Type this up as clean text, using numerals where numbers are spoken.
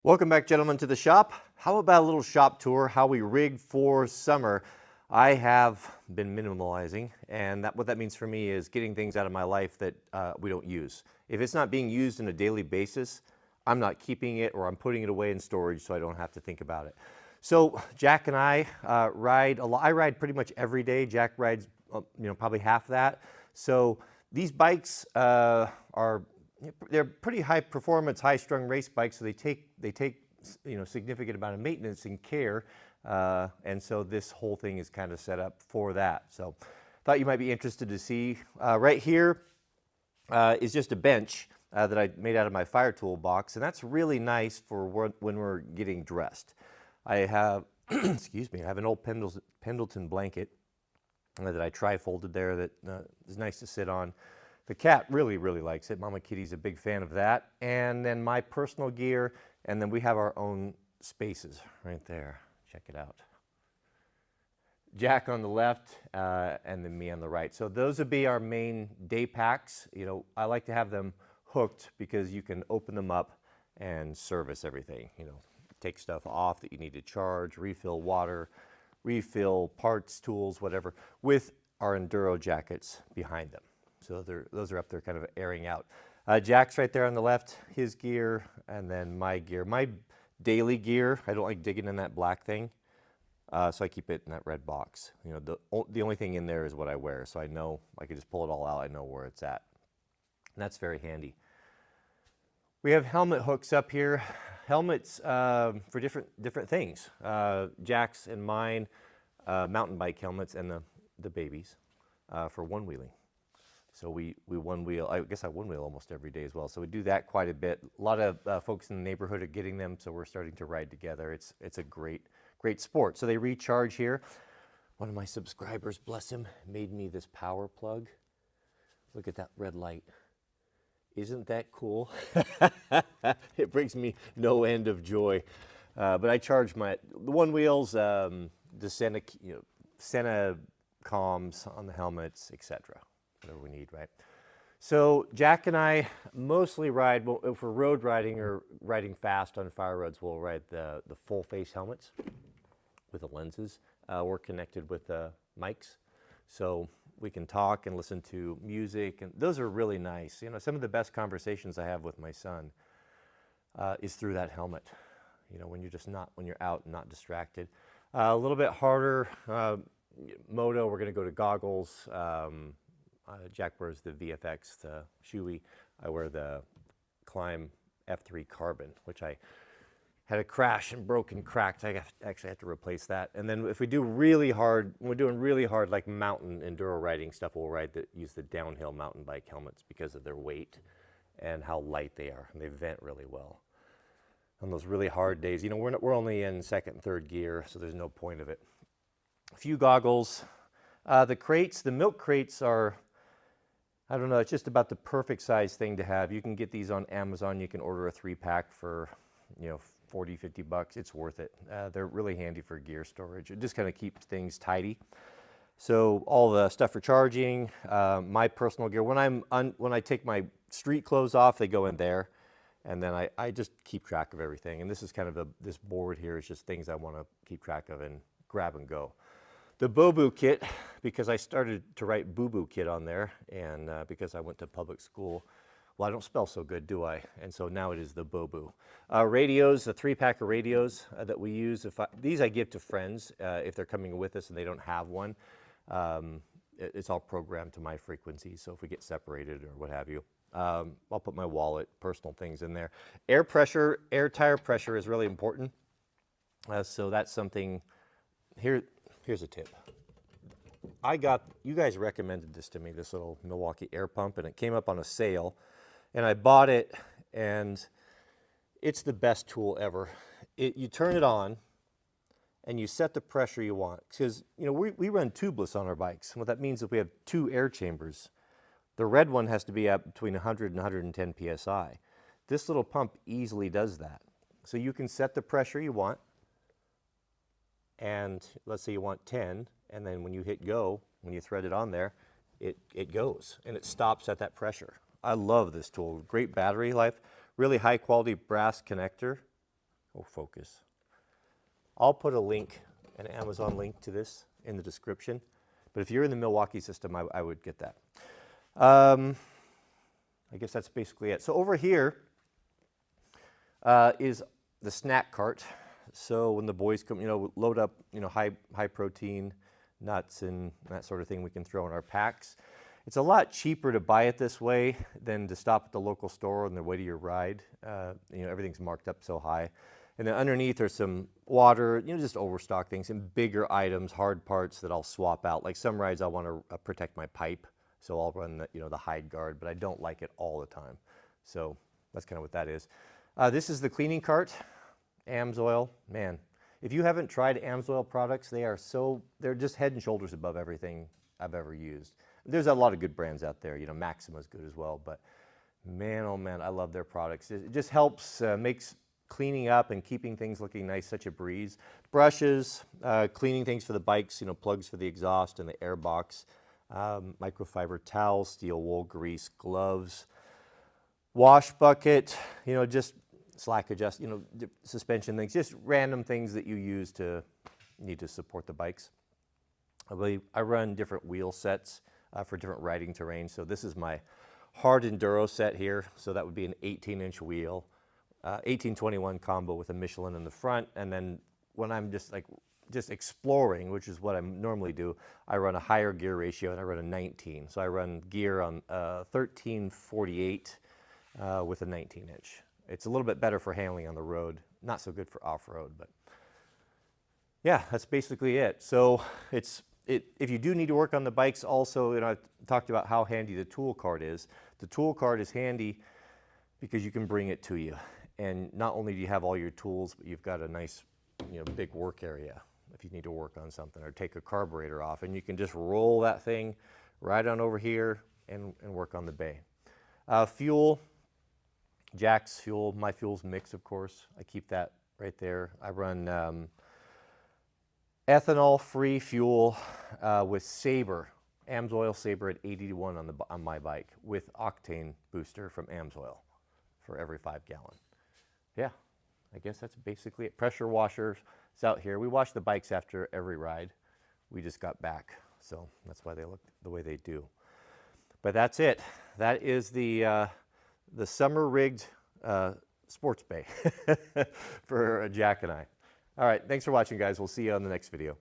Welcome back, gentlemen, to the shop. How about a little shop tour, how we rig for summer? I have been minimalizing, and what that means for me is getting things out of my life that we don't use. If it's not being used on a daily basis, I'm not keeping it, or I'm putting it away in storage so I don't have to think about it. So Jack and I ride a lot. I ride pretty much every day. Jack rides probably half that. So these bikes they're pretty high performance, high strung race bikes, so they take significant amount of maintenance and care, and so this whole thing is kind of set up for that. So thought you might be interested to see. Right here is just a bench that I made out of my fire tool box, and that's really nice for when we're getting dressed. I have excuse me, I have an old Pendleton blanket that I tri-folded there that is nice to sit on. The cat really, really likes it. Mama Kitty's a big fan of that. And then my personal gear, and then we have our own spaces right there. Check it out. Jack on the left, and then me on the right. So those would be our main day packs. I like to have them hooked because you can open them up and service everything. Take stuff off that you need to charge, refill water, refill parts, tools, whatever, with our Enduro jackets behind them. So those are up there kind of airing out. Jack's right there on the left, his gear, and then my gear. My daily gear, I don't like digging in that black thing, so I keep it in that red box. The only thing in there is what I wear, so I know I can just pull it all out. I know where it's at, and that's very handy. We have helmet hooks up here. Helmets for different things. Jack's and mine, mountain bike helmets, and the babies for one-wheeling. So we one wheel, I guess I one wheel almost every day as well. So we do that quite a bit. A lot of folks in the neighborhood are getting them, so we're starting to ride together. It's a great sport. So they recharge here. One of my subscribers, bless him, made me this power plug. Look at that red light. Isn't that cool? It brings me no end of joy. But I charge the one wheels, the Sena comms on the helmets, etc. Whatever we need, right? So Jack and I mostly ride, if we're road riding or riding fast on fire roads, we'll ride the full face helmets with the lenses. We're connected with the mics, so we can talk and listen to music, and those are really nice. Some of the best conversations I have with my son is through that helmet. When you're out and not distracted. A little bit harder moto, we're going to go to goggles. Jack wears the VFX, the Shoei. I wear the Climb F3 Carbon, which I had a crash and broke and cracked. I actually had to replace that. And then if we do really hard, when we're doing really hard like mountain enduro riding stuff, we'll use the downhill mountain bike helmets because of their weight and how light they are, and they vent really well. On those really hard days, we're only in second and third gear, so there's no point of it. A few goggles. The milk crates are, I don't know, it's just about the perfect size thing to have. You can get these on Amazon. You can order a 3-pack for, $40, $50. It's worth it. They're really handy for gear storage. It just kind of keeps things tidy. So all the stuff for charging, my personal gear. When I take my street clothes off, they go in there, and then I just keep track of everything. And this is kind of this board here is just things I want to keep track of and grab and go. The Boo kit, because I started to write Boo Boo kit on there, and because I went to public school. Well, I don't spell so good, do I? And so now it is the Boo Boo. Radios, the 3-pack of radios that we use. These I give to friends if they're coming with us and they don't have one. It's all programmed to my frequency, so if we get separated or what have you. I'll put my wallet, personal things in there. Air tire pressure is really important. So that's something here. Here's a tip. You guys recommended this to me, this little Milwaukee air pump, and it came up on a sale, and I bought it, and it's the best tool ever. You turn it on, and you set the pressure you want, because we run tubeless on our bikes. What that means is we have 2 air chambers. The red one has to be at between 100 and 110 psi. This little pump easily does that. So you can set the pressure you want. And let's say you want 10, and then when you hit go, when you thread it on there, it goes, and it stops at that pressure. I love this tool. Great battery life, really high quality brass connector. Oh, focus. I'll put a link, an Amazon link to this in the description. But if you're in the Milwaukee system, I would get that. I guess that's basically it. So over here is the snack cart. So when the boys come, load up, high protein, nuts and that sort of thing we can throw in our packs. It's a lot cheaper to buy it this way than to stop at the local store on the way to your ride. Everything's marked up so high. And then underneath there's some water, just overstock things, and bigger items, hard parts that I'll swap out. Like some rides I want to protect my pipe, so I'll run the hide guard, but I don't like it all the time. So that's kind of what that is. This is the cleaning cart, AMSOIL. Man, if you haven't tried AMSOIL products, they're just head and shoulders above everything I've ever used. There's a lot of good brands out there. Maxima's good as well, but man, oh man, I love their products. It just helps, makes cleaning up and keeping things looking nice such a breeze. Brushes, cleaning things for the bikes, plugs for the exhaust and the air box, microfiber towels, steel wool grease, gloves, wash bucket, just slack adjust, suspension things, just random things that you need to support the bikes. I run different wheel sets for different riding terrain. So this is my hard enduro set here. So that would be an 18-inch wheel, 1821 combo with a Michelin in the front. And then when I'm just exploring, which is what I normally do, I run a higher gear ratio and I run a 19. So I run gear on 1348 with a 19-inch. It's a little bit better for handling on the road, not so good for off-road, but yeah, that's basically it. So if you do need to work on the bikes also, I've talked about how handy the tool cart is. The tool cart is handy because you can bring it to you. And not only do you have all your tools, but you've got a nice, big work area if you need to work on something or take a carburetor off. And you can just roll that thing right on over here and work on the bay. Fuel, Jack's fuel. My fuel's mixed, of course. I keep that right there. I run ethanol-free fuel with Sabre, AMSOIL Sabre at 81 on my bike with octane booster from AMSOIL for every 5 gallon. Yeah, I guess that's basically it. Pressure washers, it's out here. We wash the bikes after every ride. We just got back, so that's why they look the way they do. But that's it. That is the summer rigged sports bay for Jack and I. All right, thanks for watching, guys. We'll see you on the next video.